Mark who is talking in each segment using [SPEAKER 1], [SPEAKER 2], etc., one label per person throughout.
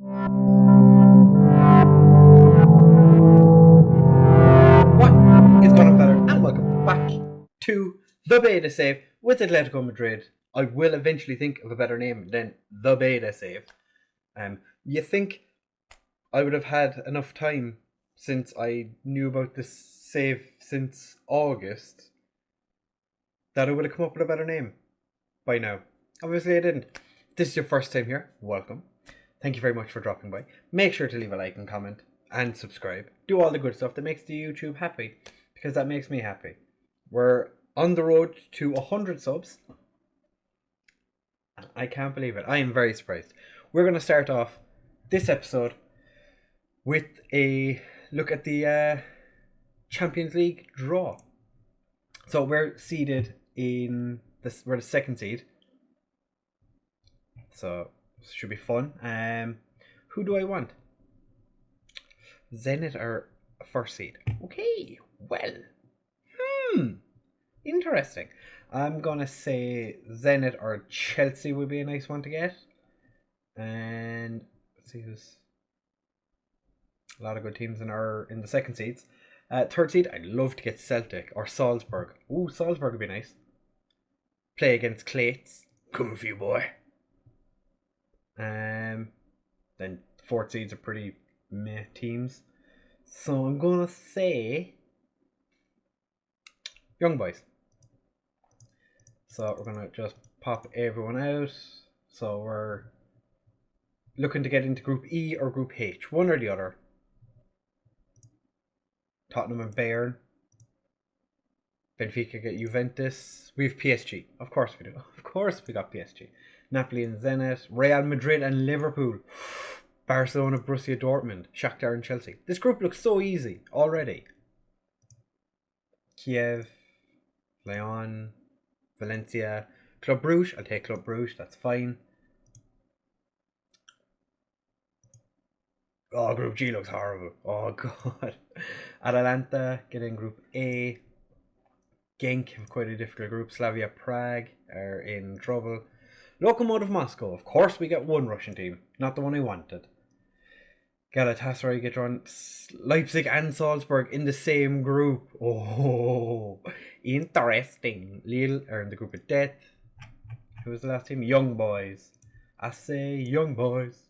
[SPEAKER 1] What is going on, fella? And welcome back to the Beta Save with Atletico Madrid. I will eventually think of a better name than the Beta Save. You think I would have had enough time since I knew about this save since August that I would have come up with a better name by now. Obviously I didn't. If this is your first time here, welcome. Thank you very much for dropping by. Make sure to leave a like and comment and subscribe. Do all the good stuff that makes the YouTube happy, because that makes me happy. We're on the road to 100 subs. I can't believe it. I am very surprised. We're going to start off this episode with a look at the Champions League draw. So we're seeded in this. We're the second seed. So this should be fun. Who do I want? Zenit are first seed. Okay, well. Interesting. I'm going to say Zenit or Chelsea would be a nice one to get. And let's see who's... A lot of good teams in the second seeds. Third seed, I'd love to get Celtic or Salzburg. Ooh, Salzburg would be nice. Play against Clates. Come for you, boy. Then fourth seeds are pretty meh teams. So I'm going to say Young Boys. So we're going to just pop everyone out. So we're looking to get into Group E or Group H. One or the other. Tottenham and Bayern. Benfica get Juventus. We have PSG. Of course we do. Of course we got PSG. Napoli and Zenit. Real Madrid and Liverpool. Barcelona, Borussia Dortmund. Shakhtar and Chelsea. This group looks so easy already. Kiev. Lyon. Valencia. Club Brugge. I'll take Club Brugge. That's fine. Oh, Group G looks horrible. Oh, God. Atalanta get in Group A. Genk have quite a difficult group. Slavia Prague are in trouble. Lokomotiv Moscow. Of course we get one Russian team. Not the one I wanted. Galatasaray get drawn. Leipzig and Salzburg in the same group. Oh, interesting. Lille are in the group of death. Who was the last team? Young Boys. I say Young Boys.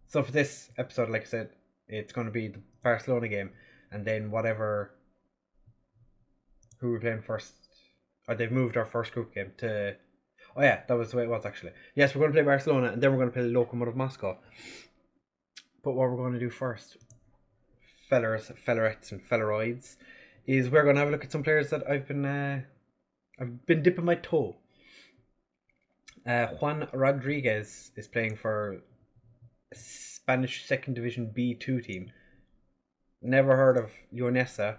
[SPEAKER 1] So for this episode, like I said, it's going to be the Barcelona game, and then whatever. Who we're playing first? Or they've moved our first group game to. Oh yeah, that was the way it was actually. Yes, we're going to play Barcelona, and then we're going to play Lokomotiv Moscow. But what we're going to do first, fellers, fellerettes, and felleroids, is we're going to have a look at some players that I've been dipping my toe. Juan Rodriguez is playing for a Spanish Second Division B2 team. Never heard of Leonesa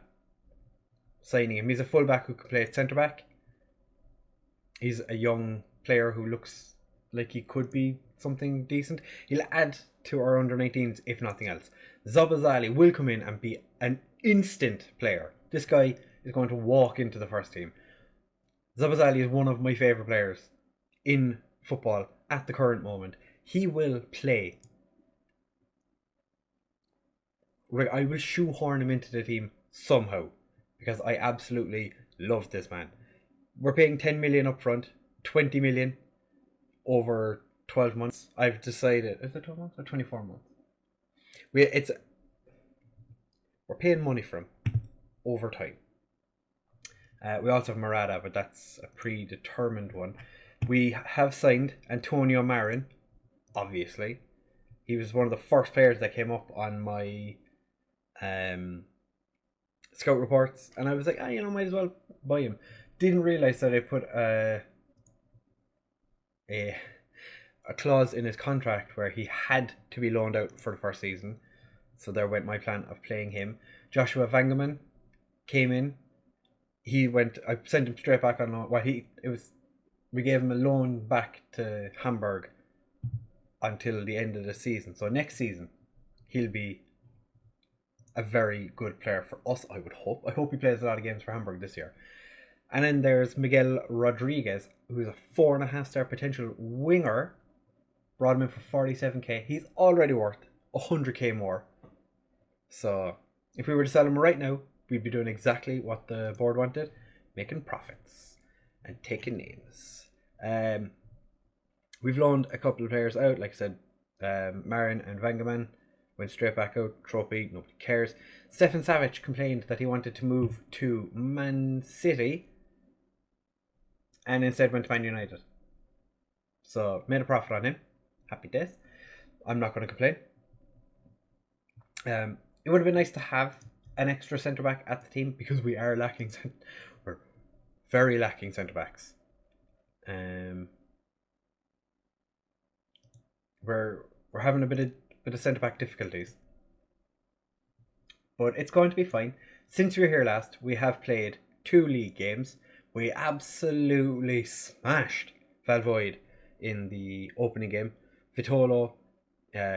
[SPEAKER 1] signing him. He's a fullback who can play at centre back. He's a young player who looks like he could be something decent. He'll add to our under-19s if nothing else. Zabazali will come in and be an instant player. This guy is going to walk into the first team. Zabazali is one of my favourite players in football at the current moment. He will play. I will shoehorn him into the team somehow, because I absolutely love this man. We're paying 10 million up front, 20 million over 12 months. I've decided, is it 12 months or 24 months? We're paying money for him over time. We also have Morata, but that's a predetermined one. We have signed Antonio Marin, obviously. He was one of the first players that came up on my scout reports, and I was like, might as well buy him. Didn't realise that I put a clause in his contract where he had to be loaned out for the first season. So there went my plan of playing him. Joshua Vangeman came in. I sent him straight back on loan. We gave him a loan back to Hamburg until the end of the season. So next season, he'll be a very good player for us, I would hope. I hope he plays a lot of games for Hamburg this year. And then there's Miguel Rodriguez, who's a 4.5-star potential winger. Brought him in for 47k. He's already worth 100k more. So if we were to sell him right now, we'd be doing exactly what the board wanted, making profits and taking names. We've loaned a couple of players out, like I said, Marin and Vangaman went straight back out. Trophy, nobody cares. Stefan Savic complained that he wanted to move to Man City and instead went to Man United. So made a profit on him. Happy days. I'm not going to complain. It would have been nice to have an extra centre back at the team because we are lacking. We're very lacking centre backs. We're having a bit of centre back difficulties, but it's going to be fine. Since we were here last, we have played 2 league games. We absolutely smashed Valvoid in the opening game. Vitolo,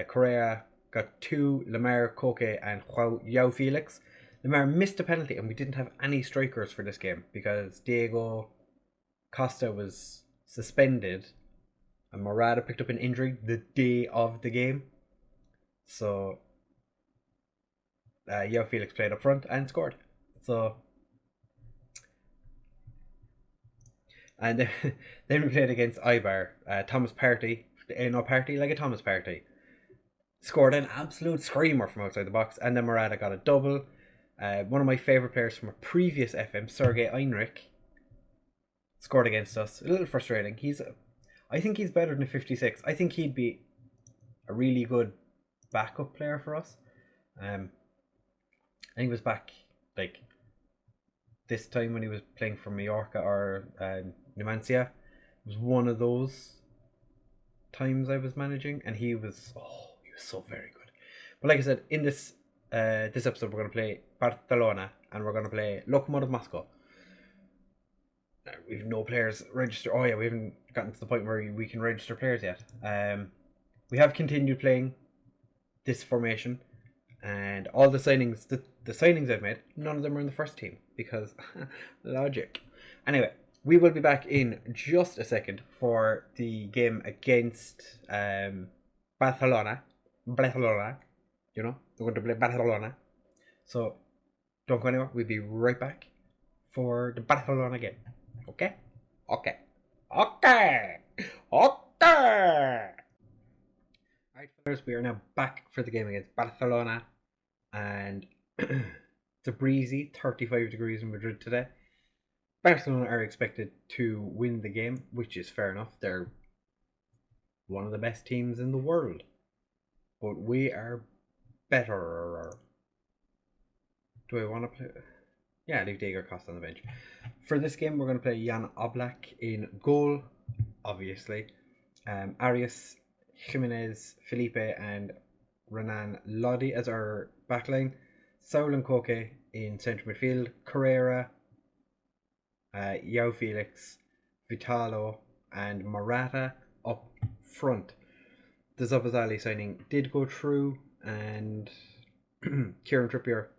[SPEAKER 1] Correa got 2, Lemar, Koke, and João Felix. Lemar missed a penalty, and we didn't have any strikers for this game because Diego Costa was suspended and Morata picked up an injury the day of the game. So João Felix played up front and scored. So and then we played against Ibar. Thomas Partey, no Partey like a Thomas Partey, scored an absolute screamer from outside the box, and then Morata got a double. One of my favourite players from a previous FM, Sergei Heinrich, scored against us. A little frustrating. I think he's better than a 56. I think he'd be a really good backup player for us. I think he was back like this time when he was playing for Mallorca or Numancia. It was one of those times I was managing, and he was so very good. But like I said, in this episode we're going to play Barcelona and we're going to play Lokomotiv Moscow. We have no players registered. We haven't gotten to the point where we can register players yet. We have continued playing this formation, and all the signings, the signings I've made, none of them are in the first team because logic. Anyway, we will be back in just a second for the game against Barcelona. You know, we're going to play Barcelona. So don't go anywhere. We'll be right back for the Barcelona game. Okay. Alright, fellas, we are now back for the game against Barcelona, and it's a breezy 35 degrees in Madrid today. Barcelona are expected to win the game, which is fair enough. They're one of the best teams in the world, but we are better. Do I want to play? Yeah, leave Diego Costa on the bench. For this game, we're going to play Jan Oblak in goal, obviously. Arias, Jimenez, Felipe, and Renan Lodi as our backline. Saul and Koke in central midfield. Carrera, João Felix, Vitalo, and Morata up front. The Zabazali signing did go through, and Kieran Trippier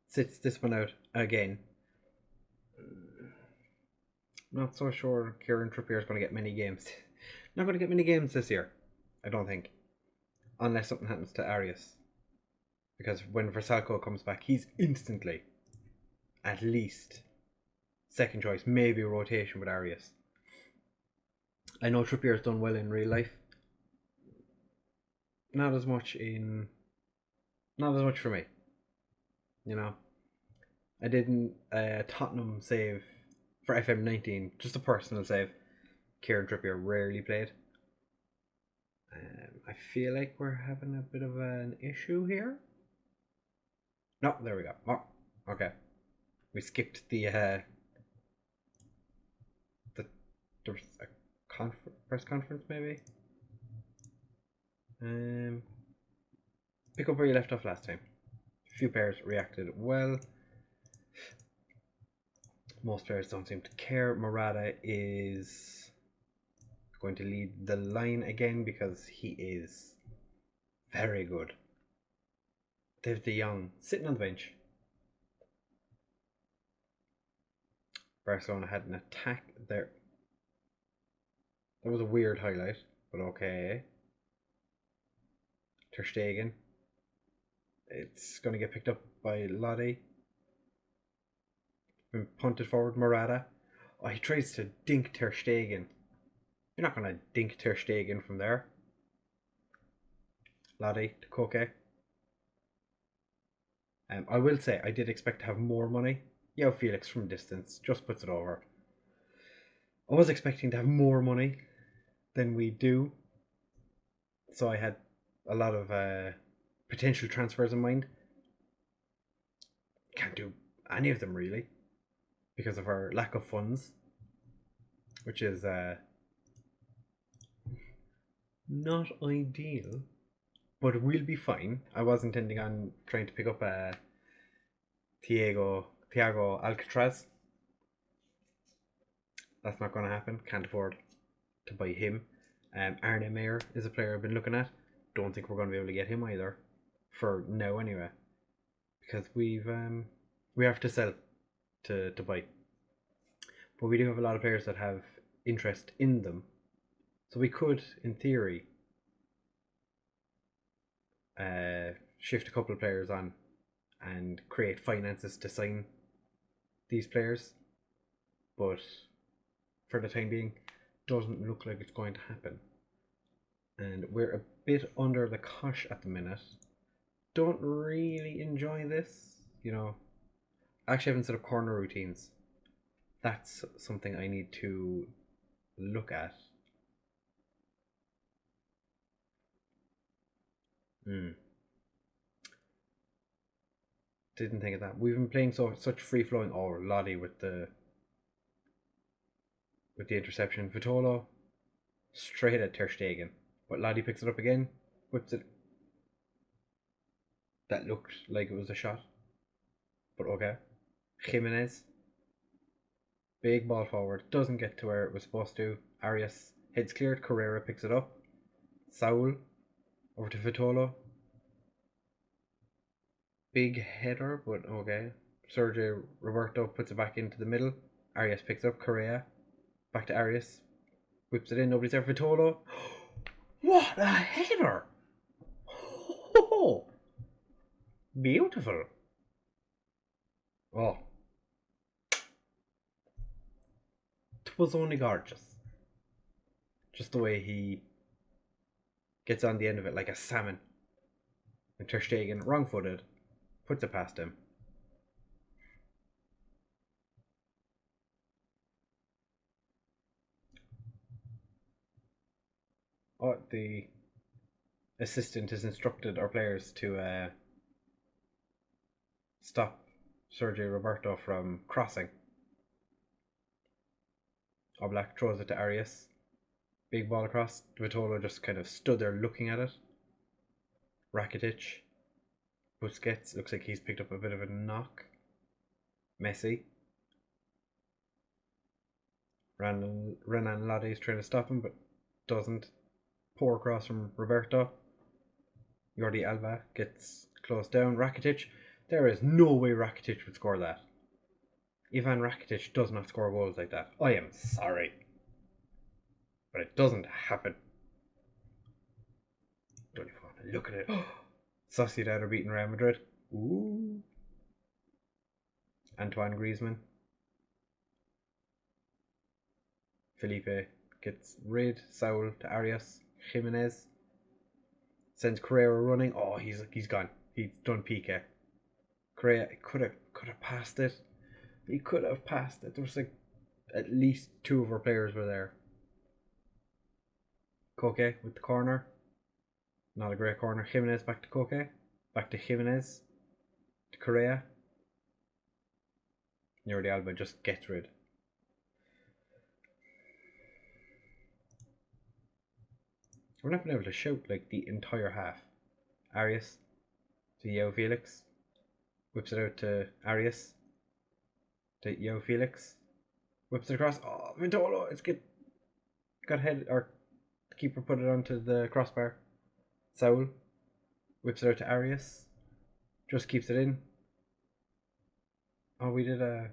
[SPEAKER 1] sits this one out again. Not so sure Kieran Trippier is going to get many games. Not going to get many games this year, I don't think. Unless something happens to Arias. Because when Versalco comes back, he's instantly at least second choice, maybe a rotation with Arias. I know Trippier's done well in real life. Not as much for me. You know, I did a Tottenham save for FM19, just a personal save. Kieran Trippier rarely played. I feel like we're having a bit of an issue here. No, there we go. Oh, okay. We skipped the there was a press conference maybe. Pick up where you left off last time. A few players reacted well. Most players don't seem to care. Morata is going to lead the line again because he is very good. David De Jong sitting on the bench. Barcelona had an attack there. That was a weird highlight, but okay. Ter Stegen. It's going to get picked up by Lodi. Been punted forward, Morata. Oh, he tries to dink Ter Stegen. You're not going to dink Ter Stegen from there. Lodi to Koke. I will say, I did expect to have more money. Yo, Felix from distance just puts it over. I was expecting to have more money than we do. So I had a lot of potential transfers in mind. Can't do any of them really because of our lack of funds, which is not ideal, but we'll be fine. I was intending on trying to pick up Thiago Alcatraz. That's not going to happen. Can't afford to buy him. Arne Meyer is a player I've been looking at. Don't think we're going to be able to get him either, for now anyway, because we have to sell to buy. But we do have a lot of players that have interest in them, so we could, in theory, shift a couple of players on and create finances to sign these players. But for the time being, doesn't look like it's going to happen. And we're a bit under the cosh at the minute. Don't really enjoy this, you know. I actually haven't set up corner routines. That's something I need to look at. Didn't think of that. We've been playing such free flowing. Oh, Lodi with the interception. Vitolo straight at Ter Stegen, but Lodi picks it up again, whips it. That looked like it was a shot, but okay. Jimenez, big ball forward, doesn't get to where it was supposed to. Arias heads cleared. Carrera picks it up. Saul over to Vitolo. Big header, but okay. Sergio Roberto puts it back into the middle. Arias picks up. Correa back to Arias. Whips it in. Nobody's there. Vitolo. What a header! Oh, beautiful. Oh, it was only gorgeous. Just the way he gets on the end of it like a salmon. And Ter Stegen, wrong-footed, puts it past him. Oh, the assistant has instructed our players to stop Sergio Roberto from crossing. Oblak throws it to Arias. Big ball across. Vitolo just kind of stood there looking at it. Rakitic. Busquets. Looks like he's picked up a bit of a knock. Messi. Renan Lodi is trying to stop him, but doesn't. Poor cross from Roberto. Jordi Alba gets closed down. Rakitic. There is no way Rakitic would score that. Ivan Rakitic does not score goals like that. I am sorry, but it doesn't happen. Don't even want to look at it. Sociedad are beating Real Madrid. Ooh. Antoine Griezmann. Felipe gets rid. Saul to Arias. Jimenez sends Carrera running. Oh, he's gone. He's done Piqué. Carrera could have passed it. He could have passed it. There was like at least two of our players were there. Koke with the corner. Not a great corner. Jimenez back to Koke. Back to Jimenez. To Correa. Jordi Alba just gets rid. We're not been able to shout like the entire half. Arias to Yeo Felix. Whips it out to Arias. To Yeo Felix. Whips it across. Oh, Vitolo! Got head, or the keeper put it onto the crossbar. Saul whips it out to Arias. Just keeps it in. Oh, we did a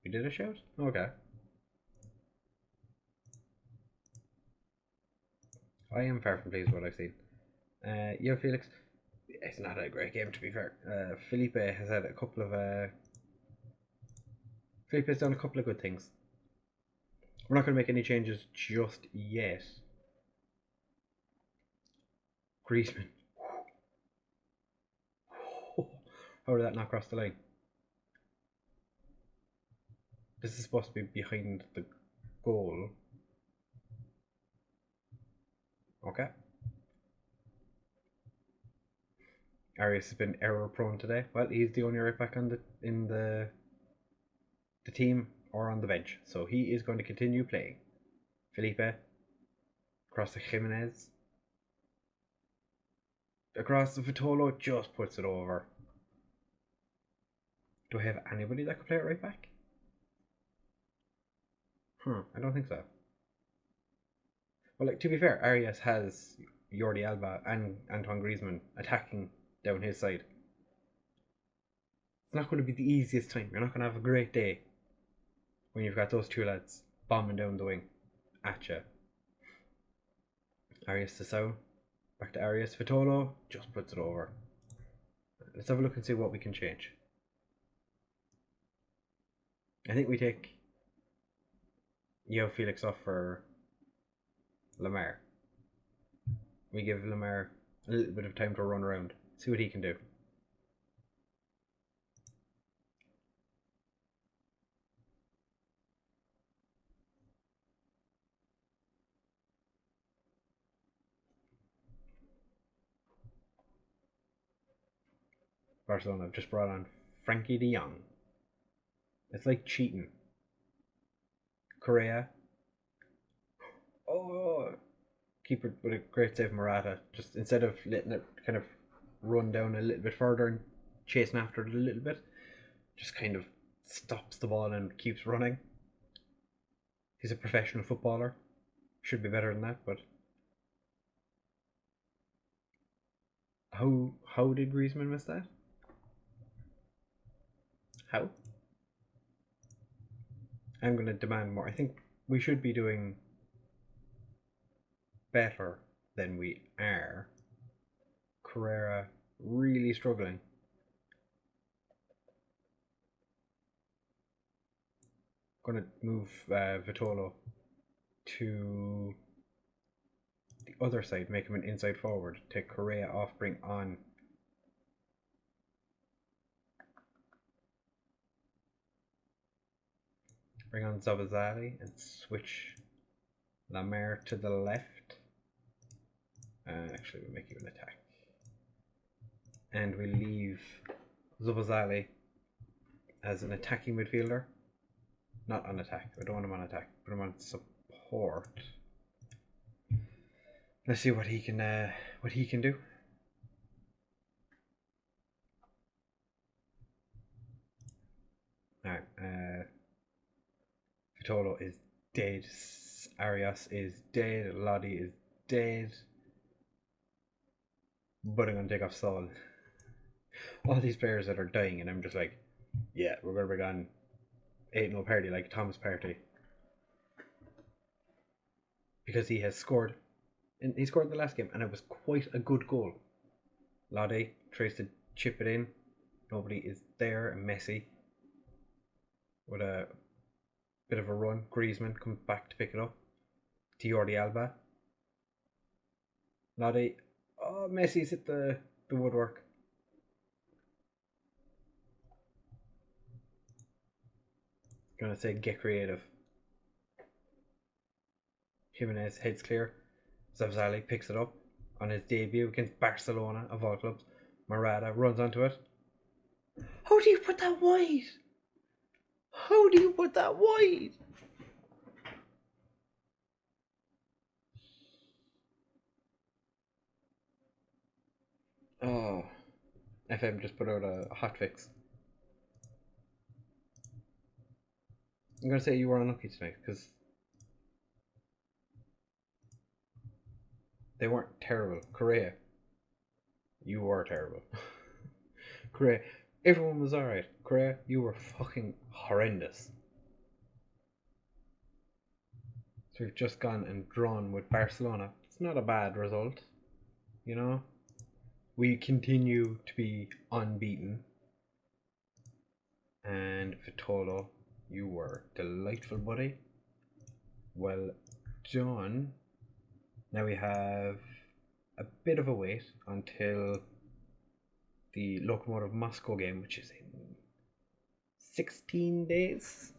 [SPEAKER 1] We did a shout? Okay. I am far from pleased with what I've seen. Felix, it's not a great game to be fair. Felipe has had a couple of Felipe's done a couple of good things. We're not going to make any changes just yet. Griezmann. How did that not cross the line? This is supposed to be behind the goal. Okay. Arias has been error prone today. Well, he's the only right back on in the team or on the bench, so he is going to continue playing. Felipe across to Jimenez. Across to Vitolo, just puts it over. Do I have anybody that could play it right back? I don't think so. Well, like, to be fair, Arias has Jordi Alba and Antoine Griezmann attacking down his side. It's not going to be the easiest time. You're not going to have a great day when you've got those two lads bombing down the wing at you. Arias to Sau. Back to Arias. Vitolo just puts it over. Let's have a look and see what we can change. I think we take Felix off for Lamar. We give Lamar a little bit of time to run around, see what he can do. Barcelona have just brought on Frankie de Jong. It's like cheating. Correa. Oh, keeper with a great save, Morata. Just instead of letting it kind of run down a little bit further and chasing after it a little bit, just kind of stops the ball and keeps running. He's a professional footballer. Should be better than that, but how did Griezmann miss that? How? I'm going to demand more. I think we should be doing better than we are. Carrera really struggling. Going to move Vitolo to the other side, make him an inside forward. Take Correa off, bring on Zabazali and switch Lamar to the left. Actually, we'll make you an attack. And we leave Zabazali as an attacking midfielder. Not on attack. I don't want him on attack. Put him on support. Let's see what he can do. Alright, Vitolo is dead. Arias is dead. Lodi is dead. But I'm gonna take off Saul. All these players that are dying, and I'm just like, yeah, we're gonna bring on 8-0 party like Thomas Partey. Because he has scored. And he scored in the last game, and it was quite a good goal. Lodi tries to chip it in. Nobody is there. And Messi with a bit of a run. Griezmann comes back to pick it up. To Jordi Alba. Lodi. Oh, Messi's hit the woodwork. Gonna say get creative. Jimenez heads clear. Zabazali picks it up on his debut against Barcelona of all clubs. Morata runs onto it. How do you put that wide? How do you put that wide? Oh, FM just put out a hotfix. I'm going to say you were unlucky tonight because they weren't terrible. Correa, you were terrible. Correa, everyone was alright. Correa, you were fucking horrendous. So we've just gone and drawn with Barcelona. It's not a bad result, you know. We continue to be unbeaten. And Vitolo, you were delightful, buddy. Well done. Now we have a bit of a wait until the Lokomotiv Moscow game, which is in 16 days.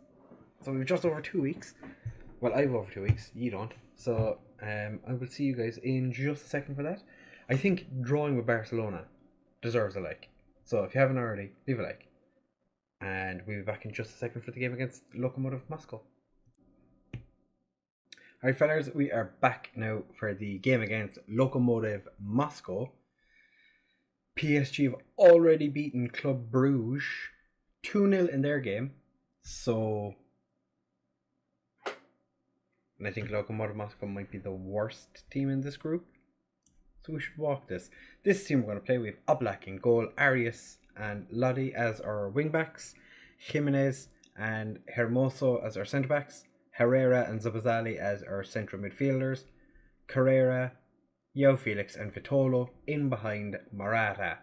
[SPEAKER 1] So we've just over 2 weeks. Well, I've over 2 weeks. You don't. So I will see you guys in just a second for that. I think drawing with Barcelona deserves a like. So if you haven't already, leave a like. And we'll be back in just a second for the game against Lokomotiv Moscow. Alright, fellas, we are back now for the game against Lokomotiv Moscow. PSG have already beaten Club Bruges 2-0 in their game. So, and I think Lokomotiv Moscow might be the worst team in this group. So we should walk this. This team we're going to play with Oblak in goal, Arias and Lodi as our wingbacks, Jimenez and Hermoso as our centre backs, Herrera and Zabazali as our central midfielders, Carrera, João Felix and Vitolo in behind Morata.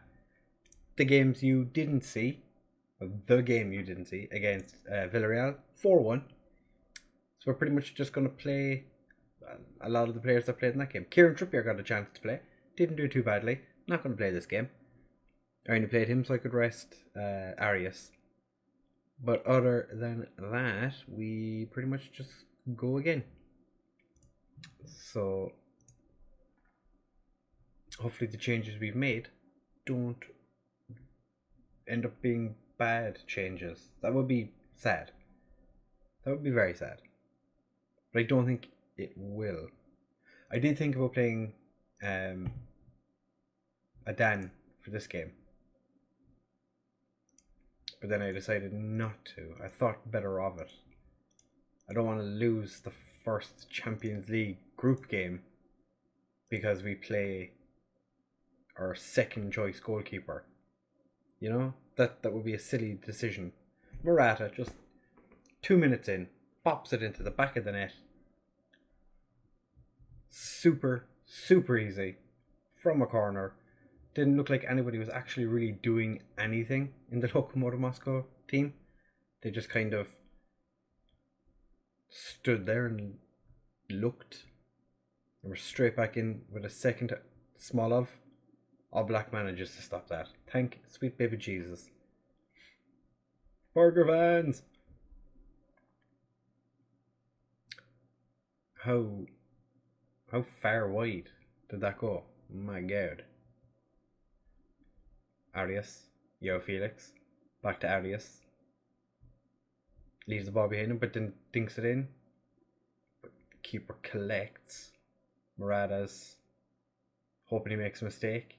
[SPEAKER 1] The games you didn't see, the game you didn't see against Villarreal, 4-1. So we're pretty much just going to play a lot of the players that played in that game. Kieran Trippier got a chance to play, didn't do too badly, not going to play this game. I only played him so I could rest Arias. But other than that, we pretty much just go again. So hopefully the changes we've made don't end up being bad changes. That would be sad. That would be very sad. But I don't think it will. I did think about playing a Dan for this game. But then I decided not to. I thought better of it. I don't want to lose the first Champions League group game because we play our second choice goalkeeper. You know, that would be a silly decision. Morata, just 2 minutes in, pops it into the back of the net. Super easy from a corner. Didn't look like anybody was actually really doing anything in the Lokomotiv Moscow team. They just kind of stood there and looked. And were straight back in with a second Smolov. Oblak manages to stop that. Thank sweet baby Jesus. Burger fans! How far wide did that go? My God. Arias, João Felix, back to Arias. Leaves the ball behind him, but then dinks it in. But the keeper collects. Morata's hoping he makes a mistake.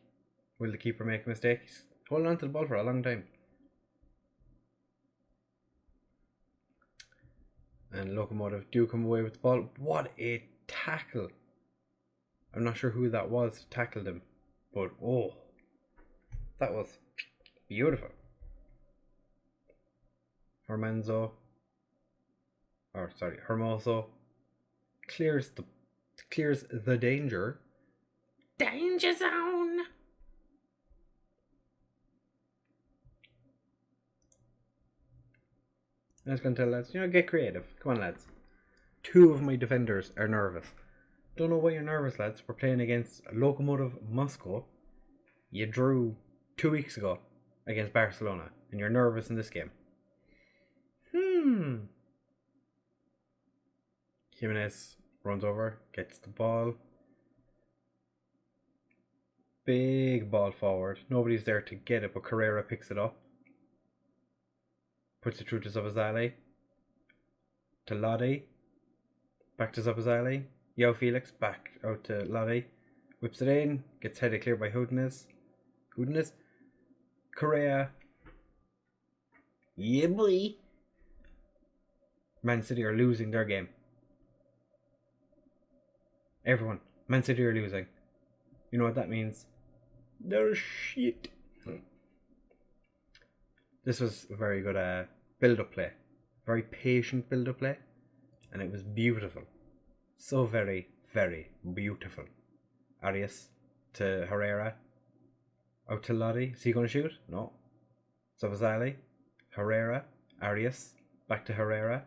[SPEAKER 1] Will the keeper make a mistake? He's holding on to the ball for a long time. And Lokomotiv do come away with the ball. What a tackle! I'm not sure who that was that tackled him, but oh, that was beautiful. Hermoso clears the danger. Danger zone. I was going to tell lads, get creative. Come on, lads. 2 of my defenders are nervous. Don't know why you're nervous, lads. We're playing against Lokomotiv Moscow. You drew 2 weeks ago against Barcelona, and you're nervous in this game. Jimenez runs over, gets the ball. Big ball forward. Nobody's there to get it, but Carrera picks it up. Puts it through to Zabazali. To Lodi. Back to Zabazali. João Felix back out to Lodi. Whips it in. Gets headed clear by Houdinez. Correa. Yeah, boy. Man City are losing their game. Everyone. Man City are losing. You know what that means? They're shit. This was a very good build-up play. Very patient build-up play. And it was beautiful. So very, very beautiful. Arias to Herrera. Out to Lodi. Is he going to shoot? No. Sabazali. Herrera. Arias. Back to Herrera.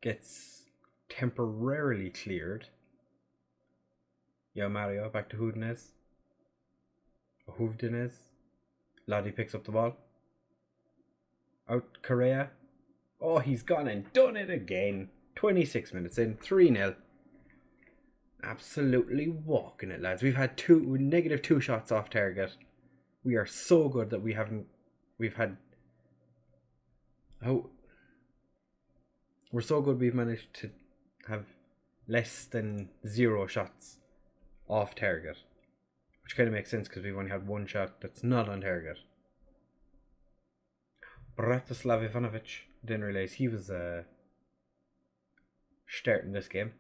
[SPEAKER 1] Gets temporarily cleared. Yo Mario. Back to Houdinez. Lodi picks up the ball. Out Correa. Oh, he's gone and done it again. 26 minutes in. 3-0. Absolutely walking it, lads. We've had negative 2 shots off target. We are so good that we've managed to have less than 0 shots off target, which kind of makes sense because we've only had 1 shot that's not on target. Bratislav Ivanovic, didn't realise he was starting this game.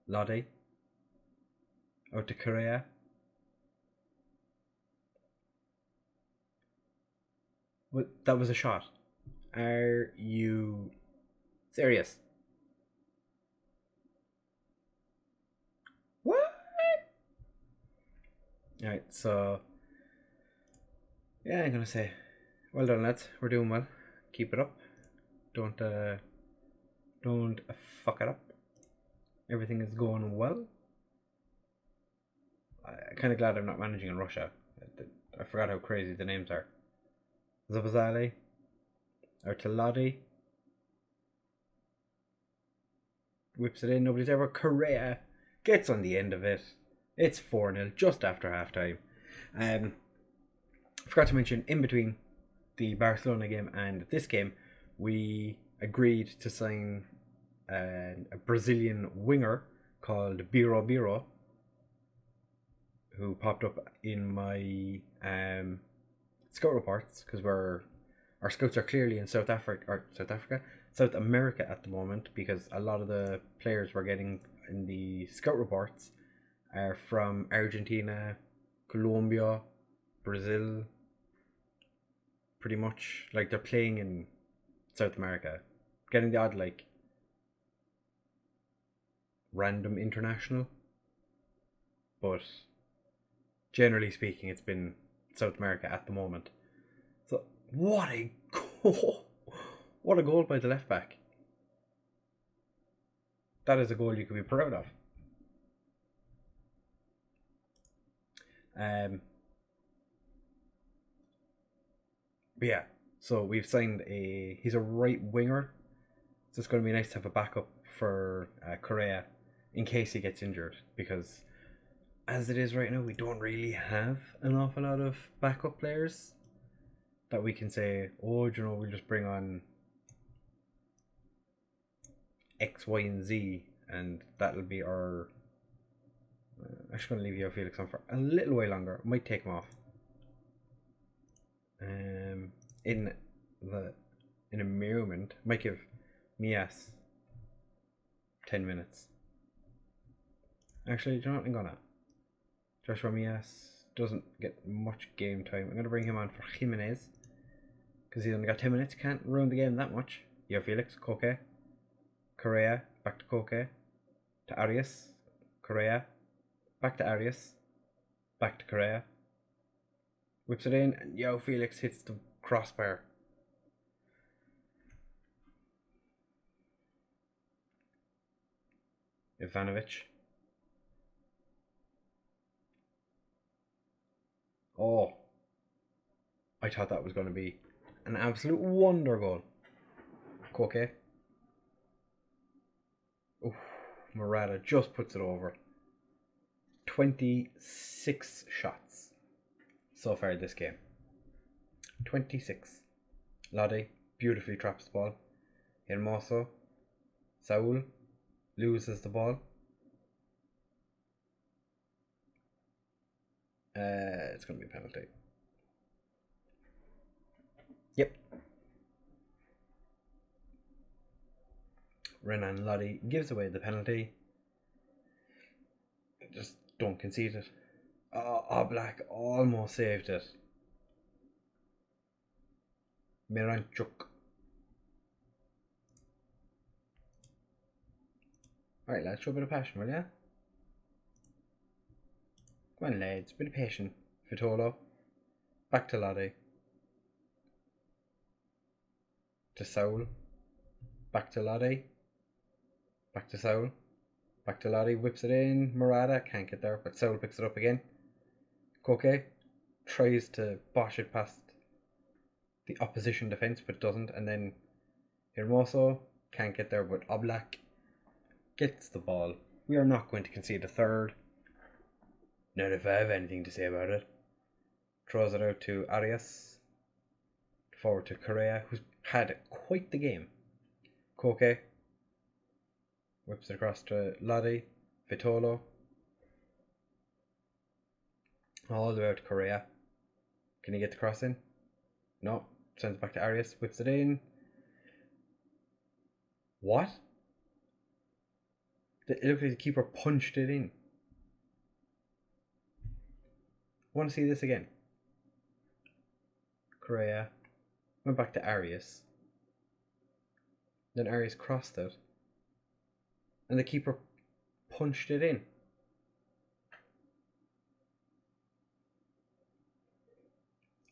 [SPEAKER 1] Lodi. Out to Correa. What? That was a shot. Are you serious? What? Alright, so yeah, I'm gonna say well done, lads. We're doing well. Keep it up. Don't fuck it up. Everything is going well. I'm kind of glad I'm not managing in Russia. I forgot how crazy the names are. Zabazali. Artiladi. Whips it in. Nobody's ever. Correa gets on the end of it. It's 4-0 just after half time. Forgot to mention, in between the Barcelona game and this game, we agreed to sign a Brazilian winger called Biro, who popped up in my scout reports, because our scouts are clearly in South America at the moment, because a lot of the players we're getting in the scout reports are from Argentina, Colombia, Brazil, pretty much. Like, they're playing in South America, getting the odd like random international, but generally speaking it's been South America at the moment. So what a goal by the left back. That is a goal you could be proud of. But yeah, so we've signed he's a right winger, so it's going to be nice to have a backup for Correa in case he gets injured, because as it is right now, we don't really have an awful lot of backup players that we can say, oh, you know, we'll just bring on X, Y, and Z, and that'll be our. I'm just going to leave Yo Felix on for a little while longer. Might take him off. In a moment, might give Mias 10 minutes. Actually, do you know what I'm gonna? Joshua Mias doesn't get much game time. I'm gonna bring him on for Jimenez, because he's only got 10 minutes. Can't ruin the game that much. Yo Felix, Koke, Correa, back to Koke, to Arias, Correa, back to Arias, back to Correa. Whips it in, and Yo Felix hits the crossbar. Ivanovic. Oh, I thought that was going to be an absolute wonder goal. Koke. Oh, Murata just puts it over. 26 shots so far this game. 26. Lodi beautifully traps the ball. Hermoso. Saul loses the ball. It's going to be a penalty. Yep. Renan Lodi gives away the penalty. Just don't concede it. Oblak almost saved it. Miranchuk. Alright, lads, show a bit of passion, will ya? Come on, lads, a bit of patience. Vitolo. Back to Lottie. To Saul. Back to Lottie. Back to Saul. Back to Lottie. Whips it in. Murata can't get there, but Saul picks it up again. Koke tries to bosh it past the opposition defence, but doesn't. And then Hermoso can't get there, but Oblak gets the ball. We are not going to concede a third. Not if I have anything to say about it. Throws it out to Arias. Forward to Correa, who's had quite the game. Koke whips it across to Lodi. Vitolo. All the way out to Correa. Can he get the cross in? No. Sends it back to Arias. Whips it in. What? It looked like the keeper punched it in. I want to see this again. Correa went back to Arias. Then Arias crossed it. And the keeper punched it in.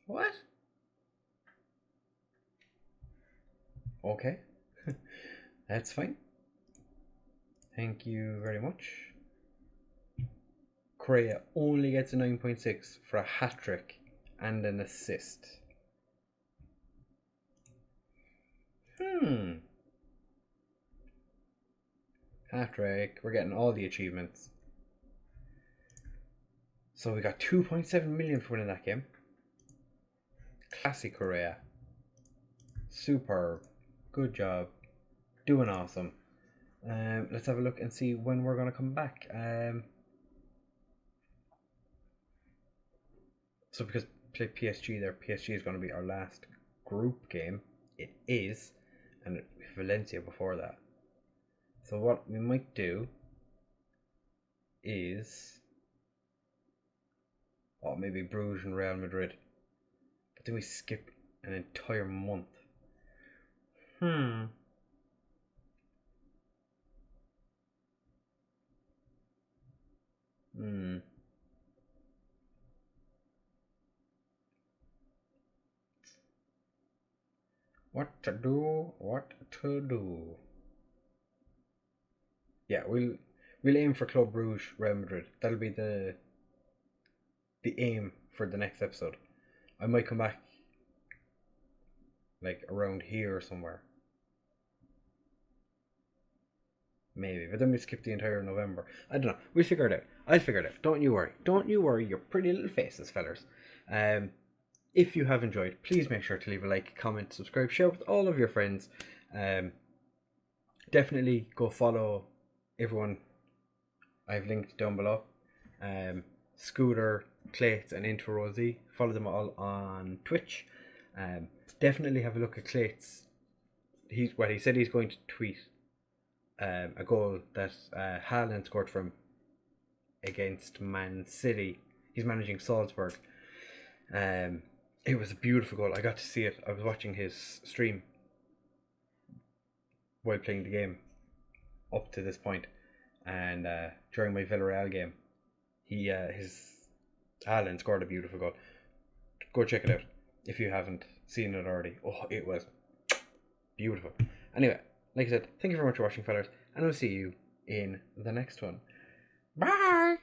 [SPEAKER 1] What? Okay. That's fine. Thank you very much. Correa only gets a 9.6 for a hat-trick and an assist. Hat-trick. We're getting all the achievements. So we got 2.7 million for winning that game. Classy Correa. Superb. Good job. Doing awesome. Let's have a look and see when we're going to come back. So because play PSG there, PSG is going to be our last group game. It is. And Valencia before that. So what we might do is maybe Bruges and Real Madrid. But then we skip an entire month. What to do? What to do? Yeah, we'll aim for Club Bruges, Real Madrid. That'll be the aim for the next episode. I might come back like around here or somewhere. Maybe, but then we skip the entire November. I don't know. We'll figure it out. I'll figure it out. Don't you worry. Don't you worry, your pretty little faces, fellers. If you have enjoyed, please make sure to leave a like, comment, subscribe, share with all of your friends. Definitely go follow everyone I've linked down below. scootR, Clayts, and IntoRowZ. Follow them all on Twitch. Definitely have a look at Clayts. He said he's going to tweet a goal that Haaland scored from against Man City. He's managing Salzburg. It was a beautiful goal. I got to see it. I was watching his stream while playing the game up to this point, and during my Villarreal game, his Haaland scored a beautiful goal. Go check it out if you haven't seen it already. Oh, it was beautiful. Anyway, like I said, thank you very much for watching, fellas, and I'll see you in the next one. Bye.